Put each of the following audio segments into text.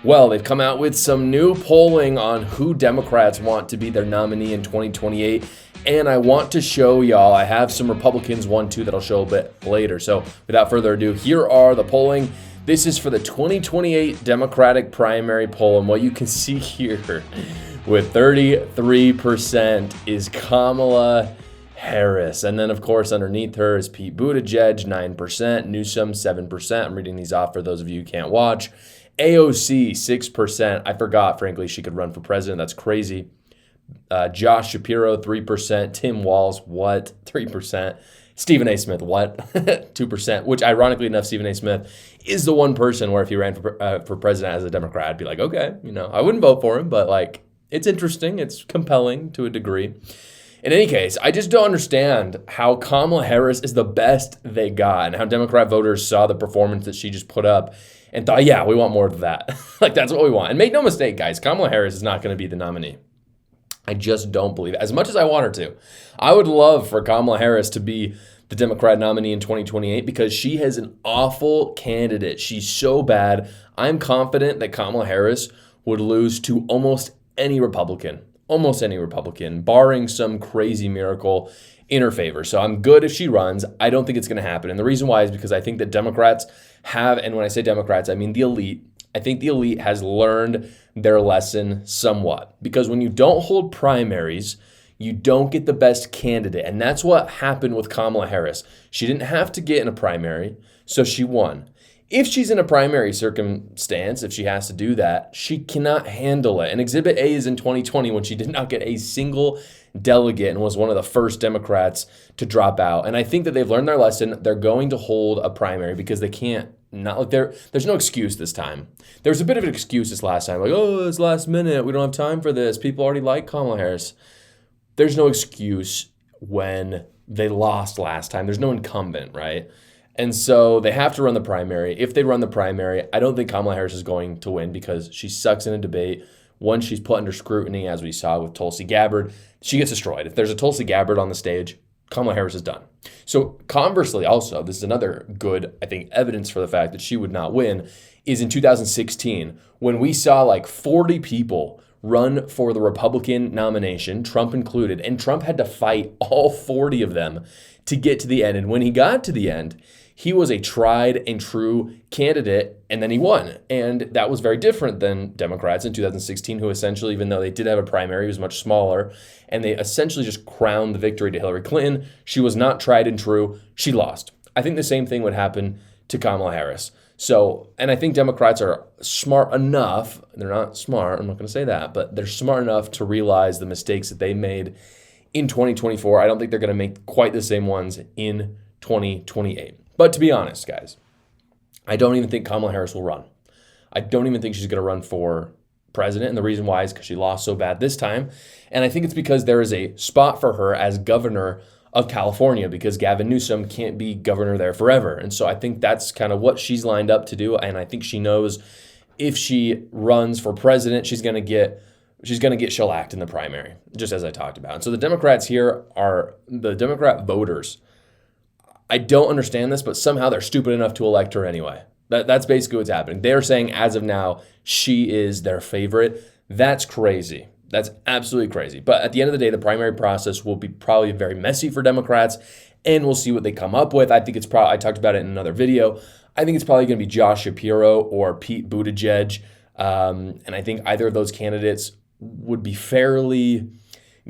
Well, they've come out with some new polling on who Democrats want to be their nominee in 2028. And I want to show y'all, I have some Republicans, one, two, that I'll show a bit later. So without further ado, here are the polling. This is for the 2028 Democratic primary poll. And what you can see here with 33% is Kamala Harris. And then, of course, underneath her is Pete Buttigieg, 9%, Newsom, 7%. I'm reading these off for those of you who can't watch. AOC, 6%. I forgot, frankly, she could run for president. That's crazy. Josh Shapiro, 3%. Tim Walz, what? 3%. Stephen A. Smith, what? 2%, which ironically enough, Stephen A. Smith is the one person where if he ran for president as a Democrat, I'd be like, okay, I wouldn't vote for him, but like, it's interesting. It's compelling to a degree. In any case, I just don't understand how Kamala Harris is the best they got and how Democrat voters saw the performance that she just put up and thought, yeah, we want more of that. Like, that's what we want. And make no mistake, guys, Kamala Harris is not going to be the nominee. I just don't believe it. As much as I want her to, I would love for Kamala Harris to be the Democrat nominee in 2028 because she has an awful candidate. She's so bad. I'm confident that Kamala Harris would lose to almost any Republican, barring some crazy miracle in her favor. So I'm good if she runs. I don't think it's going to happen. And the reason why is because I think that Democrats have, and when I say Democrats, I mean the elite. I think the elite has learned their lesson somewhat because when you don't hold primaries, you don't get the best candidate. And that's what happened with Kamala Harris. She didn't have to get in a primary, so she won. If she's in a primary circumstance, if she has to do that, she cannot handle it. And Exhibit A is in 2020 when she did not get a single delegate and was one of the first Democrats to drop out. And I think that they've learned their lesson. They're going to hold a primary because they can't. There's no excuse this time. There was a bit of an excuse this last time, like, oh, it's last minute. We don't have time for this. People already like Kamala Harris. There's no excuse when they lost last time. There's no incumbent, right? And so they have to run the primary. If they run the primary, I don't think Kamala Harris is going to win because she sucks in a debate. Once she's put under scrutiny, as we saw with Tulsi Gabbard, she gets destroyed. If there's a Tulsi Gabbard on the stage, Kamala Harris is done. So conversely, also, this is another good, I think, evidence for the fact that she would not win, is in 2016, when we saw like 40 people run for the Republican nomination, Trump included, and Trump had to fight all 40 of them to get to the end. And when he got to the end, he was a tried and true candidate, and then he won. And that was very different than Democrats in 2016, who essentially, even though they did have a primary, it was much smaller, and they essentially just crowned the victory to Hillary Clinton. She was not tried and true. She lost. I think the same thing would happen to Kamala Harris. So, and I think Democrats are smart enough, they're not smart, I'm not going to say that, but they're smart enough to realize the mistakes that they made in 2024. I don't think they're going to make quite the same ones in 2028. But to be honest, guys, I don't even think Kamala Harris will run. I don't even think she's going to run for president. And the reason why is because she lost so bad this time. And I think it's because there is a spot for her as governor of California because Gavin Newsom can't be governor there forever. And so I think that's kind of what she's lined up to do. And I think she knows if she runs for president, she's going to get shellacked in the primary, just as I talked about. And so the Democrats here are the Democrat voters. I don't understand this, but somehow they're stupid enough to elect her anyway. That's basically what's happening. They're saying as of now, she is their favorite. That's crazy. That's absolutely crazy. But at the end of the day, the primary process will be probably very messy for Democrats, and we'll see what they come up with. I think it's probably, I talked about it in another video. I think it's probably going to be Josh Shapiro or Pete Buttigieg. And I think either of those candidates would be fairly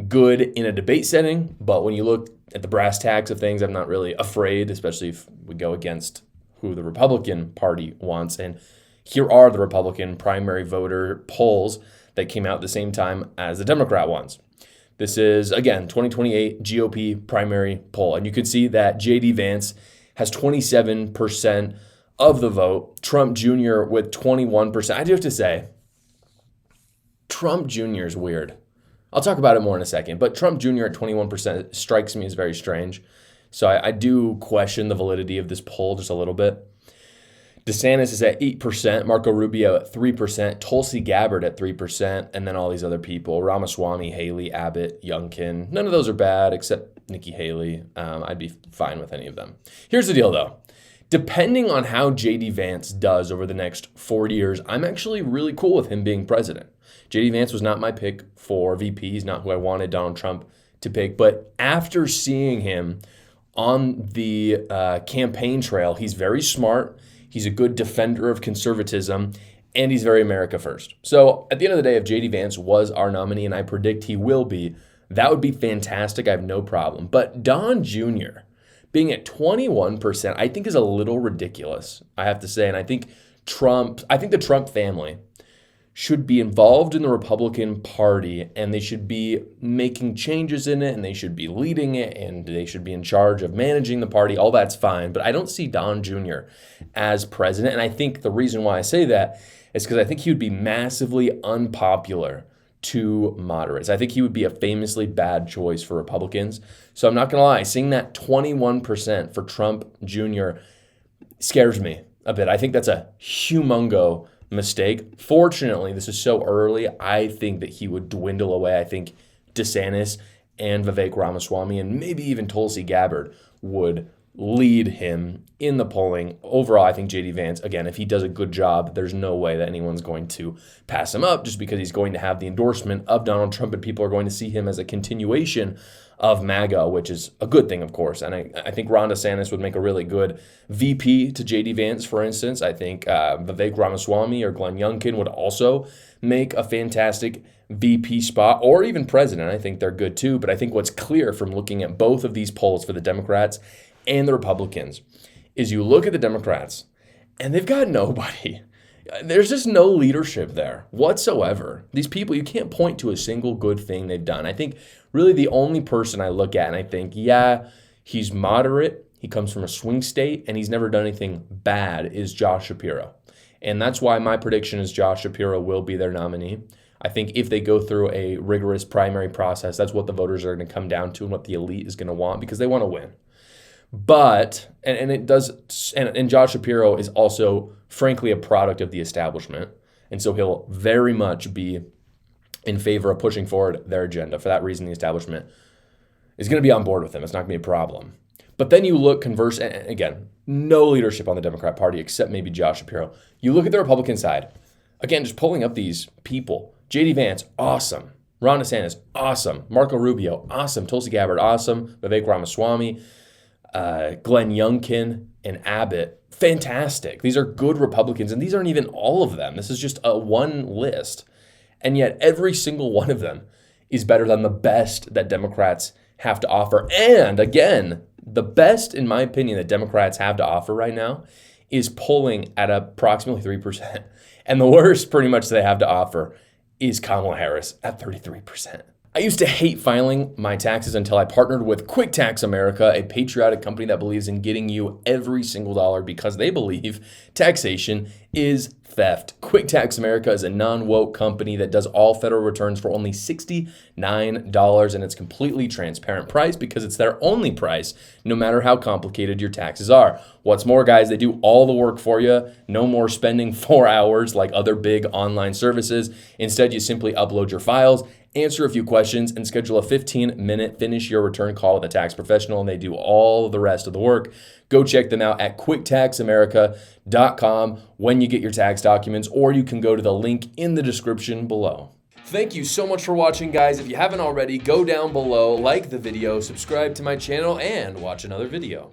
good in a debate setting. But when you look at the brass tacks of things, I'm not really afraid, especially if we go against who the Republican Party wants. And here are the Republican primary voter polls that came out at the same time as the Democrat ones. This is, again, 2028 GOP primary poll. And you can see that J.D. Vance has 27% of the vote. Trump Jr. with 21%. I do have to say, Trump Jr. is weird. I'll talk about it more in a second. But Trump Jr. at 21% strikes me as very strange. So I do question the validity of this poll just a little bit. DeSantis is at 8%, Marco Rubio at 3%, Tulsi Gabbard at 3%, and then all these other people, Ramaswamy, Haley, Abbott, Youngkin. None of those are bad except Nikki Haley. I'd be fine with any of them. Here's the deal, though. Depending on how JD Vance does over the next 4 years, I'm actually really cool with him being president. JD Vance was not my pick for VP. He's not who I wanted Donald Trump to pick. But after seeing him on the campaign trail, he's very smart. He's a good defender of conservatism, and he's very America first. So at the end of the day, if JD Vance was our nominee, and I predict he will be, that would be fantastic. I have no problem. But Don Jr. being at 21%, I think is a little ridiculous, I have to say. And I think the Trump family should be involved in the Republican Party, and they should be making changes in it, and they should be leading it, and they should be in charge of managing the party. All that's fine, but I don't see Don Jr. as president. And I think the reason why I say that is because I think he would be massively unpopular to moderates. I think he would be a famously bad choice for Republicans. So I'm not going to lie, seeing that 21% for Trump Jr. scares me a bit. I think that's a humongo mistake. Fortunately, this is so early. I think that he would dwindle away. I think DeSantis and Vivek Ramaswamy and maybe even Tulsi Gabbard would lead him in the polling. Overall, I think JD Vance, again, if he does a good job, there's no way that anyone's going to pass him up just because he's going to have the endorsement of Donald Trump, and people are going to see him as a continuation of MAGA, which is a good thing, of course. And I think Ron DeSantis would make a really good VP to JD Vance, for instance. I think Vivek Ramaswamy or Glenn Youngkin would also make a fantastic VP spot, or even president. I think they're good too. But I think what's clear from looking at both of these polls for the Democrats and the Republicans is you look at the Democrats and they've got nobody. There's just no leadership there whatsoever. These people, you can't point to a single good thing they've done. I think really the only person I look at and I think, yeah, he's moderate, he comes from a swing state, and he's never done anything bad is Josh Shapiro. And that's why my prediction is Josh Shapiro will be their nominee. I think if they go through a rigorous primary process, that's what the voters are going to come down to and what the elite is going to want because they want to win. But, and Josh Shapiro is also, frankly, a product of the establishment. And so he'll very much be in favor of pushing forward their agenda. For that reason, the establishment is going to be on board with him. It's not going to be a problem. But then you look and again, no leadership on the Democrat Party except maybe Josh Shapiro. You look at the Republican side. Again, just pulling up these people. JD Vance, awesome. Ron DeSantis, awesome. Marco Rubio, awesome. Tulsi Gabbard, awesome. Vivek Ramaswamy, Glenn Youngkin, and Abbott, fantastic. These are good Republicans, and these aren't even all of them. This is just a one list. And yet every single one of them is better than the best that Democrats have to offer. And again, the best, in my opinion, that Democrats have to offer right now is polling at approximately 3%. And the worst, pretty much, they have to offer is Kamala Harris at 33%. I used to hate filing my taxes until I partnered with Quick Tax America, a patriotic company that believes in getting you every single dollar because they believe taxation is theft. Quick Tax America is a non-woke company that does all federal returns for only $69, and it's completely transparent price because it's their only price, no matter how complicated your taxes are. What's more, guys, they do all the work for you. No more spending 4 hours like other big online services. Instead, you simply upload your files, answer a few questions, and schedule a 15-minute finish your return call with a tax professional, and they do all the rest of the work. Go check them out at quicktaxamerica.com when you get your tax documents, or you can go to the link in the description below. Thank you so much for watching, guys. If you haven't already, go down below, like the video, subscribe to my channel, and watch another video.